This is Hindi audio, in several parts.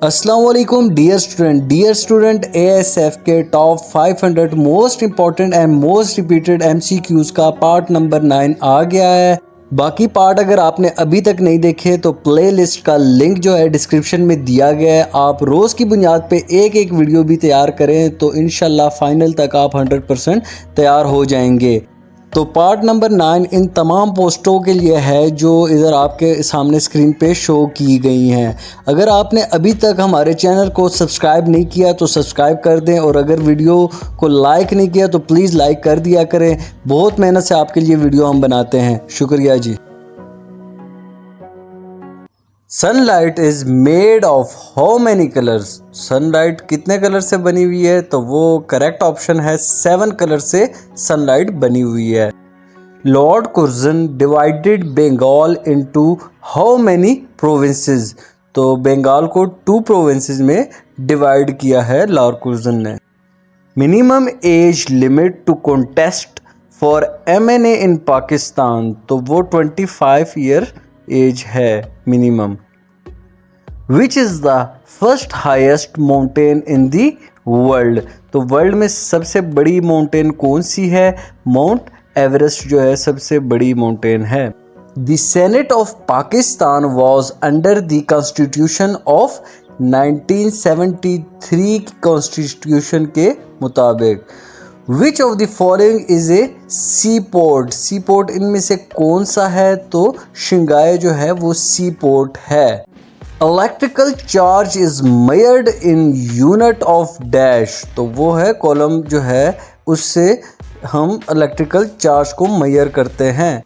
अस्सलाम वालेकुम डियर स्टूडेंट एएसएफ के top 500 most important and most repeated MCQs का पार्ट नंबर 9 आ गया है। बाकी पार्ट अगर आपने अभी तक नहीं देखे तो प्लेलिस्ट का लिंक जो है डिस्क्रिप्शन में दिया गया है। आप रोज़ की बुनियाद पे एक एक वीडियो भी तैयार करें तो इंशाल्लाह फाइनल तक आप 100% तैयार हो जाएंगे। तो पार्ट नंबर 9 इन तमाम पोस्टों के लिए है जो इधर आपके सामने स्क्रीन पे शो की गई हैं। अगर आपने अभी तक हमारे चैनल को सब्सक्राइब नहीं किया तो सब्सक्राइब कर दें, और अगर वीडियो को लाइक नहीं किया तो प्लीज़ लाइक कर दिया करें। बहुत मेहनत से आपके लिए वीडियो हम बनाते हैं, शुक्रिया जी। Sunlight is made of how many colours? Sunlight कितने कलर से बनी हुई है? तो वो करेक्ट ऑप्शन है 7 कलर से सनलाइट बनी हुई है। Lord Curzon divided Bengal into how many provinces? तो बंगाल को 2 प्रोविंसेस में डिवाइड किया है लॉर्ड कुर्जन ने। Minimum age limit to contest for MNA in Pakistan? तो वो 25 ईयर एज है minimum. Which is the first highest mountain in the world? तो वर्ल्ड में सबसे बड़ी माउंटेन कौन सी है? माउंट एवरेस्ट जो है सबसे बड़ी माउंटेन है। The senate of Pakistan was under the constitution of 1973 constitution के मुताबिक। Which of the following is a sea port? Sea port इनमें से कौन सा है? तो शिंगाई जो है वो सी पोर्ट है। Electrical charge is measured in unit of dash? तो वो है कॉलम जो है उससे हम इलेक्ट्रिकल चार्ज को मेजर करते हैं।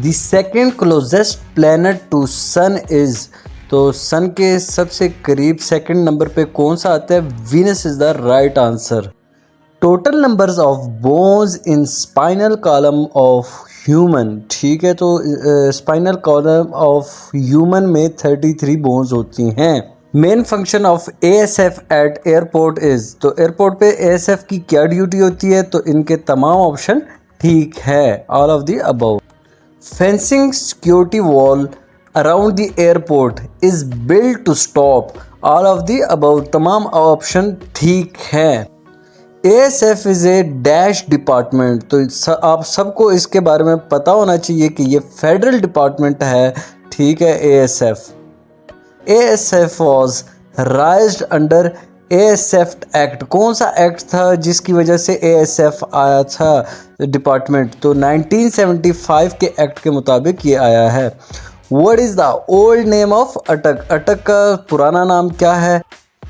The second closest planet to sun is? तो सन के सबसे करीब सेकंड नंबर पे कौन सा आता है? Venus is the right answer. Total numbers of bones in spinal column of human? ठीक है, तो स्पाइनल कॉलम ऑफ ह्यूमन में 33 बोन्स होती हैं। Main function of ASF eight airport is? तो एयरपोर्ट पे एएसएफ की क्या ड्यूटी होती है? तो इनके तमाम ऑप्शन ठीक है, all of the above. Fencing security wall around the airport is build to stop? All of the above, तमाम ऑप्शन ठीक है। ASF is a dash department? तो आप सबको इसके बारे में पता होना चाहिए कि ये फेडरल डिपार्टमेंट है, ठीक है। ASF was राइज्ड under ASF act? कौन सा एक्ट था जिसकी वजह से एएसएफ आया था डिपार्टमेंट? तो 1975 के एक्ट के मुताबिक ये आया है। What is the old name of Attock? Attock का पुराना नाम क्या है?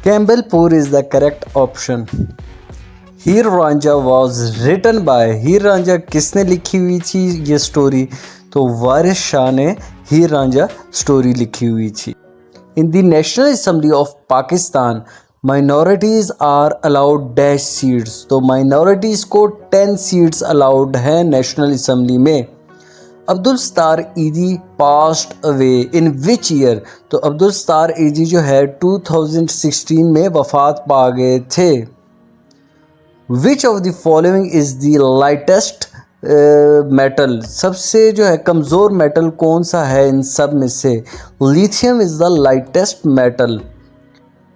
Campbellpur is the correct option. Heer Ranjha was written by? Heer Ranjha किसने लिखी हुई थी ये स्टोरी? तो वारिस शाह ने हीर रांझा स्टोरी लिखी हुई थी। In the national assembly of Pakistan minorities are allowed dash seats? तो माइनॉरिटीज़ को 10 सीट्स अलाउड हैं नेशनल असेंबली में। Abdul Sattar Edhi passed away in which year? तो अब्दुल सत्तार ईदी जो है 2016 में वफात पा गए थे। विच of the following is the lightest metal? सबसे जो है कमज़ोर मेटल कौन सा है इन सब में से? Lithium is the lightest metal.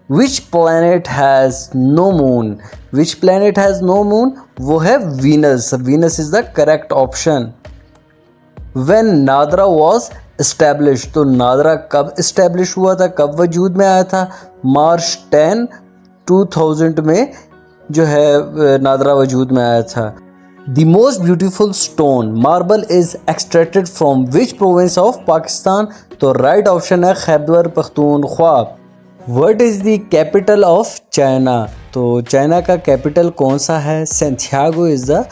Which planet has no moon? Which planet has no moon? वो है Venus. Venus is the correct option. When NADRA was establish? तो नादरा कब इस्टेब्लिश हुआ था, कब वजूद में आया था? मार्च 10, 2000 में जो है नादरा वजूद में आया था। The most beautiful stone marble is extracted from which province of Pakistan? तो राइट ऑप्शन है Khyber Pakhtunkhwa. What is the capital of China? तो चाइना का कैपिटल कौन सा है? Santiago is the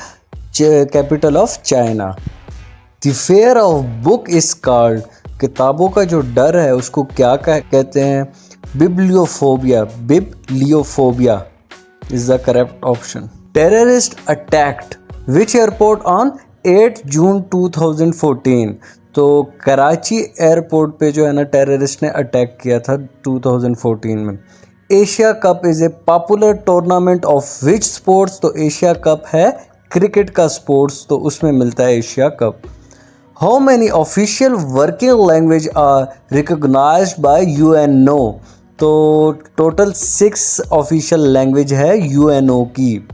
capital of China. The fair of book is called? किताबों का जो डर है उसको क्या कहते हैं? Bibliophobia. Bibliophobia is the correct option. Terrorist attacked which airport on 8 जून 2014? तो कराची एयरपोर्ट पे जो है ना टेररिस्ट ने अटैक किया था 2014 में। Asia cup is a popular tournament of which sports? तो एशिया कप है क्रिकेट का स्पोर्ट्स, तो उसमें मिलता है Asia cup. How many official working language are recognized by UNO? तो टोटल 6 ऑफिशियल लैंग्वेज है यूएनओ की।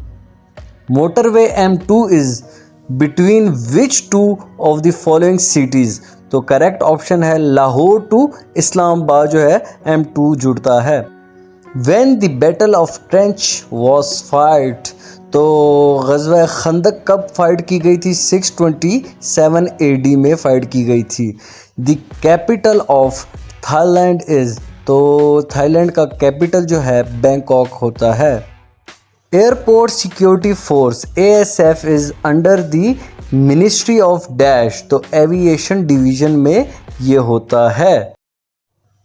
Motorway M2 is between which two of the following cities, तो करेक्ट ऑप्शन है लाहौर टू इस्लामाबाद जो है M2 जुड़ता है। When the Battle of Trench was fight, तो ग़ज़वा खंदक कब फाइट की गई थी? 627 AD में फाइट की गई थी। The capital of Thailand is, तो थाईलैंड का कैपिटल जो है बैंकॉक होता है। Airport security force ASF is under the ministry of dash, तो एविएशन डिवीज़न में ये होता है।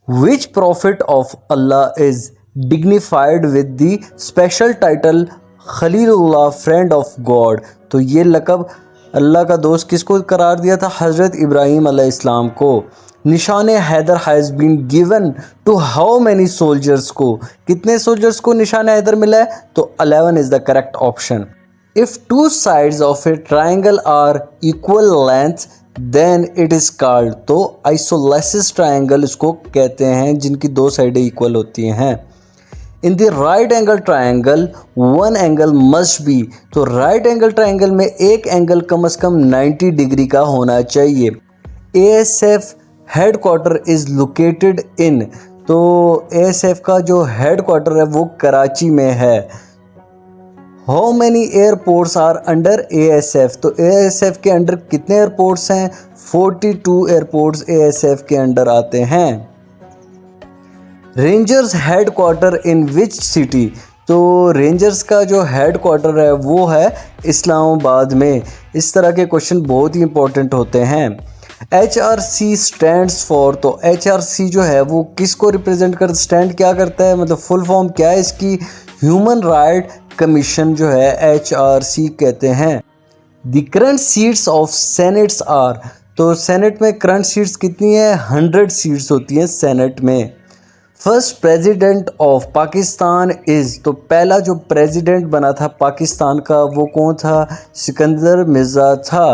Which prophet of Allah is dignified with the special title Khalilullah friend of God, तो ये लक़ब अल्लाह का दोस्त किसको करार दिया था? हज़रत इब्राहीम अलैहिस्सलाम को। Nishan Haider has been given to how many soldiers, को कितने सोल्जर्स को निशान हैदर मिला है? तो 11 is the correct option. If two sides of a triangle are equal length then it is called, तो आइसोलेसिस ट्राइंगल इसको कहते हैं जिनकी दो साइडें इक्वल होती हैं। In the right angle triangle one angle must be, तो राइट एंगल ट्राइंगल में एक एंगल कम से कम 90 डिग्री का होना चाहिए। ASF head quarter is located in, तो ASF का जो हेड क्वार्टर है वो कराची में है। How many airports are under ASF, तो ASF के अंडर कितने एयरपोर्ट्स हैं? 42 एयरपोर्ट्स ASF के अंडर आते हैं। Rangers head quarter in which city, तो रेंजर्स का जो हेड क्वार्टर है वो है इस्लामाबाद में। इस तरह के क्वेश्चन बहुत ही इंपॉर्टेंट होते हैं। HRC स्टैंड्स फॉर, तो HRC जो है वो किसको रिप्रेजेंट कर, स्टैंड क्या करता है, मतलब फुल फॉर्म क्या है इसकी? ह्यूमन राइट कमीशन जो है HRC कहते हैं। The current seats of senates are, तो सेनेट में करंट सीट्स कितनी है? 100 सीट्स होती हैं सेनेट में। First president of Pakistan is, तो पहला जो प्रेसिडेंट बना था पाकिस्तान का वो कौन था? सिकंदर मिर्ज़ा था।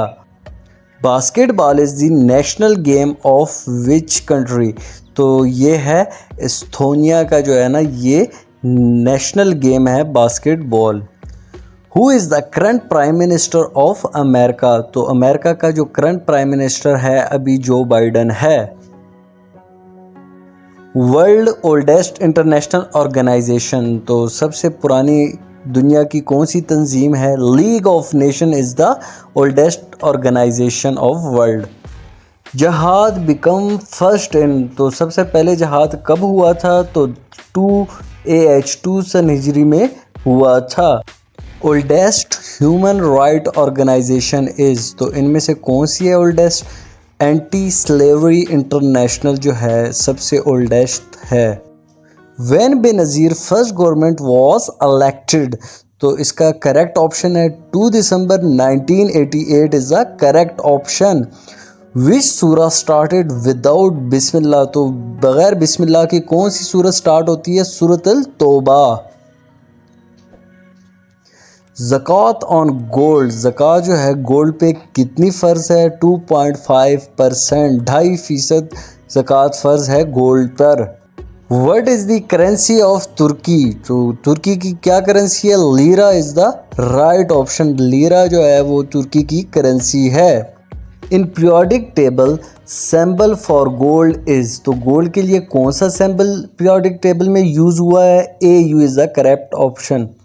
Basketball is the national game of which country, तो ये है एस्थोनिया का जो है ना ये नेशनल गेम है basketball. Who is the current prime minister of America, तो अमेरिका का जो करंट प्राइम मिनिस्टर है अभी जो बाइडन है। वर्ल्ड ओल्डेस्ट इंटरनेशनल ऑर्गेनाइजेशन, तो सबसे पुरानी दुनिया की कौन सी तंजीम है? League of nation is the oldest organization of world. जहाद बिकम फर्स्ट इन, तो सबसे पहले जहाद कब हुआ था? तो 2 सन हिजरी में हुआ था। Oldest human right organization is, तो इनमें से कौन सी है ओल्डेस्ट? एंटी स्लेवरी इंटरनेशनल जो है सबसे ओल्डेस्ट है। When Benazir first government was elected, तो इसका करेक्ट ऑप्शन है 2 दिसंबर 1988 इज़ द करेक्ट ऑप्शन। विच सूरा स्टार्टेड विदाउट बिस्मिल्लाह, तो बग़ैर बिस्मिल्लाह की कौन सी सूरत स्टार्ट होती है? सूरतुल तौबा। ज़कात ऑन गोल्ड, ज़कात जो है गोल्ड पे कितनी फ़र्ज़ है? 2.5%, 2.5% ज़कात फ़र्ज़ है गोल्ड पर। What is the currency of Turkey, तो तुर्की की क्या करेंसी है? Lira is the right option. Lira जो है वो तुर्की की करेंसी है। In periodic table symbol for gold is, तो गोल्ड के लिए कौन सा सिंबल पीरियोडिक टेबल में यूज़ हुआ है? AU is the correct option.